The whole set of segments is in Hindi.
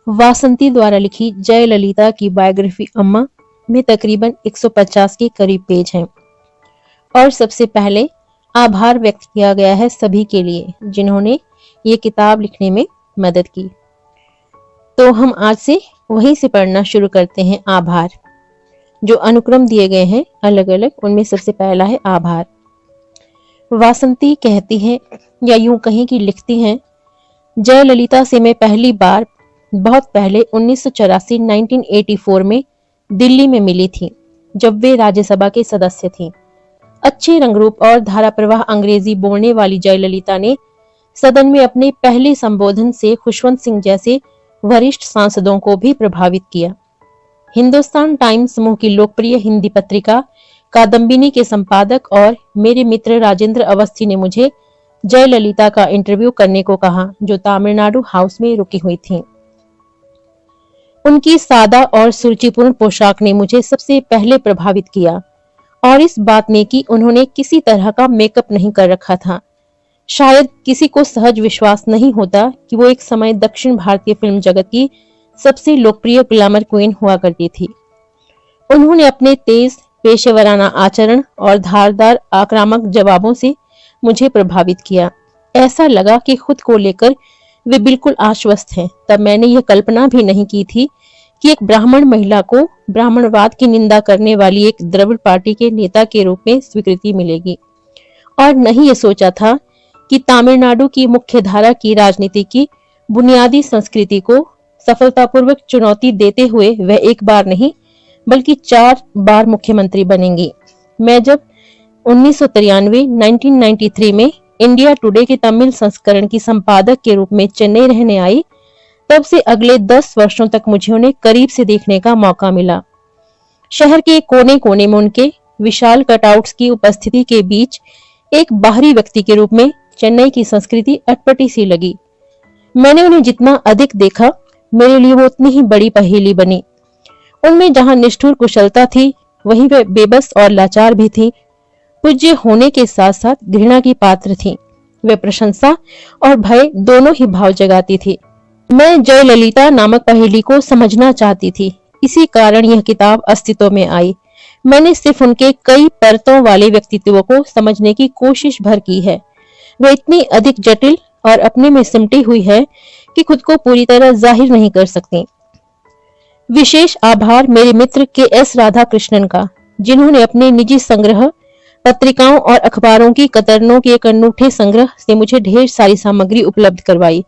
वासंती द्वारा लिखी जयललिता की बायोग्राफी अम्मा में तकरीबन 150 के करीब पेज हैं और सबसे पहले आभार व्यक्त किया गया है सभी के लिए जिन्होंने ये किताब लिखने में मदद की। तो हम आज से वहीं से पढ़ना शुरू करते हैं। आभार जो अनुक्रम दिए गए हैं अलग अलग, उनमें सबसे पहला है आभार। वासंती कहती हैं या यूं कहीं कि लिखती हैं, जयललिता से मैं पहली बार बहुत पहले 1984 में दिल्ली में मिली थी जब वे राज्यसभा के सदस्य थीं। अच्छे रंगरूप और धारा प्रवाह अंग्रेजी बोलने वाली जयललिता ने सदन में अपने पहले संबोधन से खुशवंत सिंह जैसे वरिष्ठ सांसदों को भी प्रभावित किया। हिंदुस्तान टाइम्स समूह की लोकप्रिय हिंदी पत्रिका कादम्बिनी के संपादक और मेरे मित्र राजेंद्र अवस्थी ने मुझे जयललिता का इंटरव्यू करने को कहा, जो तमिलनाडु हाउस में रुकी हुई थी। उनकी सादा और सुरुचिपूर्ण पोशाक ने मुझे सबसे पहले प्रभावित किया और इस बात ने कि उन्होंने किसी तरह का मेकअप नहीं कर रखा था। शायद किसी को सहज विश्वास नहीं होता कि वो एक समय दक्षिण भारतीय फिल्म जगत की सबसे लोकप्रिय ग्लैमर क्वीन हुआ करती थी। उन्होंने अपने तेज पेशेवराना आचरण और धारदार आक्रामक जवाबों से मुझे प्रभावित किया। ऐसा लगा कि खुद को लेकर वे बिल्कुल आश्वस्त हैं। तब मैंने यह कल्पना भी नहीं की थी कि एक ब्राह्मण महिला को ब्राह्मणवाद की निंदा करने वाली एक द्रविड़ पार्टी के नेता के रूप में स्वीकृति मिलेगी, और नहीं ये सोचा था कि तमिलनाडु की मुख्य धारा की राजनीति की बुनियादी संस्कृति को सफलतापूर्वक चुनौती देते हुए वह एक बार नहीं बल्कि 4 बार मुख्यमंत्री बनेंगी। मैं जब 1993 में इंडिया टुडे के तमिल संस्करण की संपादक के रूप में चेन्नई रहने आई, तब से अगले 10 वर्षों तक मुझे उन्हें करीब से देखने का मौका मिला। शहर के कोने कोने में उनके विशाल कटआउट्स की उपस्थिति के बीच एक बाहरी व्यक्ति के रूप में चेन्नई की संस्कृति अटपटी सी लगी। मैंने उन्हें जितना अधिक देखा, मेरे लिए वो उतनी ही बड़ी पहेली बनी। उनमें जहां निष्ठुर कुशलता थी, वहीं वे बेबस और लाचार भी थी। पूज्य होने के साथ साथ घृणा की पात्र थी। वे प्रशंसा और भय दोनों ही भाव जगाती थी। मैं जयललिता नामक पहेली को समझना चाहती थी, इसी कारण यह किताब अस्तित्व में आई। मैंने सिर्फ उनके कई परतों वाले व्यक्तित्व को समझने की कोशिश भर की है। वह इतनी अधिक जटिल और अपने में सिमटी हुई है कि खुद को पूरी तरह जाहिर नहीं कर सकती। विशेष आभार मेरे मित्र के.एस. राधाकृष्णन का, जिन्होंने अपने निजी संग्रह, पत्रिकाओं और अखबारों की कतरनों के एक अनूठे संग्रह से मुझे ढेर सारी सामग्री उपलब्ध करवाई।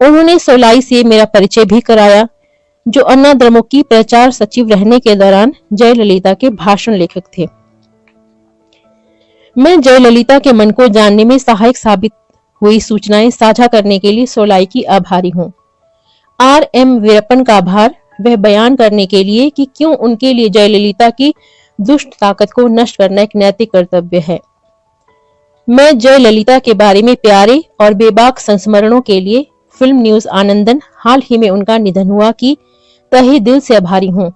उन्होंने सोलाई से मेरा परिचय भी कराया, जो अन्ना द्रमुक की प्रचार सचिव रहने के दौरान जयललिता के भाषण लेखक थे। मैं जयललिता के मन को जानने में सहायक साबित हुई सूचनाएं साझा करने के लिए सोलाई की आभारी हूँ। R.M. वीरप्पन का आभार वह बयान करने के लिए कि क्यों उनके लिए जयललिता की दुष्ट ताकत को नष्ट करना एक नैतिक कर्तव्य है। मैं जयललिता के बारे में प्यारे और बेबाक संस्मरणों के लिए फिल्म न्यूज आनंदन, हाल ही में उनका निधन हुआ, की तहे दिल से आभारी हूँ।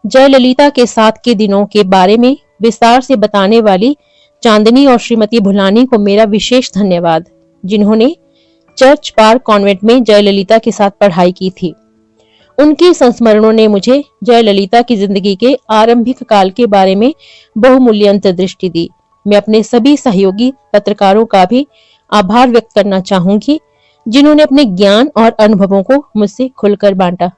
जयललिता के साथ के दिनों के बारे में विस्तार से बताने वाली चांदनी और श्रीमती भुलानी को मेरा विशेष धन्यवाद, जिन्होंने चर्च पार्क कॉन्वेंट में जयललिता के साथ पढ़ाई की थी। उनके संस्मरणों ने मुझे जयललिता की जिंदगी के आरंभिक काल के बारे में बहुमूल्य अंतर्दृष्टि दी। मैं अपने सभी सहयोगी पत्रकारों का भी आभार व्यक्त करना चाहूंगी, जिन्होंने अपने ज्ञान और अनुभवों को मुझसे खुलकर बांटा।